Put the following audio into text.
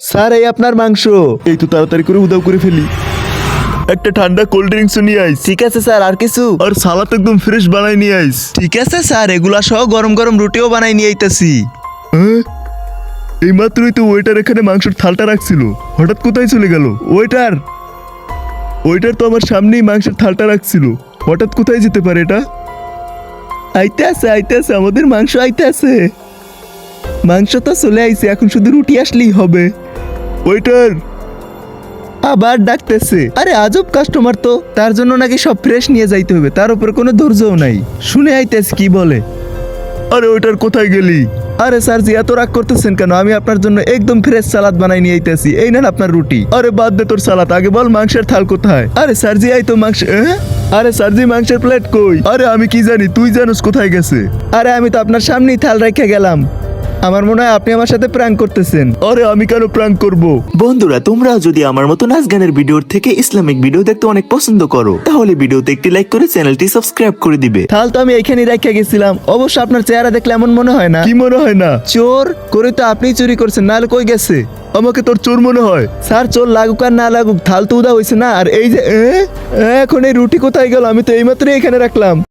Sir এই আপনার মাংস। এই তো তাড়াতাড়ি করে উদাও করে ফেলি। একটা ঠান্ডা কোল্ড ড্রিঙ্কস নিয়ে আইস। ঠিক আছে স্যার, আর কিছু? আর সালাদ একদম ফ্রেশ বানাই নিয়ে আইস। ঠিক আছে স্যার, এগুলা সহ গরম গরম রুটিও বানাই নিয়ে আইতাছি। হ্যাঁ? এই মাত্রই তো ওয়েটার এখানে মাংসের থালটা রাখছিল, হঠাৎ কোথায় চলে গেল? ওয়েটার ওয়েটার তো আমার সামনেই মাংসের থালটা রাখছিল, হঠাৎ কোথায় যেতে পারে এটা? আইতে আছে আমাদের মাংস আইতে আছে। মাংস তো চলে আইছে, এখন শুধু রুটি আসলেই হবে। ওয়েটার আবার ডাকতেছে। আরে আজব কাস্টমার তো, তার জন্য নাকি সব ফ্রেশ নিয়ে যাইতে হবে, তার উপর কোনো ধৈর্যও নাই। শুনে আইতেছে কি বলে। আরে ওয়েটার কোথায় গেলি? আরে স্যার জি, এত রাগ করতেছেন কেন? আমি আপনার জন্য একদম ফ্রেশ সালাদ বানাই নিয়ে আইতেছি, এই নেন আপনার রুটি। আরে বাদ দে তোর সালাদ, আগে বল মাংসের থাল কোথায়? আরে স্যার জি, এই তো মাংস। আরে সার্জি মাংসের প্লেট কই? আরে আমি কি জানি, তুই জানোস কোথায় গেছে? আরে আমি তো আপনার সামনেই থাল রেখে গেলাম। আমার মনে হয় আপনি আমার সাথে প্র্যাঙ্ক করতেছেন। আরে আমি কেন প্র্যাঙ্ক করব? বন্ধুরা, তোমরা যদি আমার মতো নাচ গানের ভিডিওর থেকে ইসলামিক ভিডিও দেখতে অনেক পছন্দ করো, তাহলে ভিডিওতে একটি লাইক করে চ্যানেলটি সাবস্ক্রাইব করে দিবে। থাল তো আমি এখানেই রেখে গেছিলাম, অবশ্য আপনার চেহারা দেখলে এমন মনে হয় না। কি মনে হয় না? চোর করে তো আপনি চুরি করছেন, নাহলে কই গেছে? আমাকে তোর চোর মনে হয়? স্যার চোর লাগুক আর না লাগুক, থাল তো উদা হয়েছে না। আর এই যে এখন এই রুটি কোথায় গেল? আমি তো এইমাত্র এখানে রাখলাম।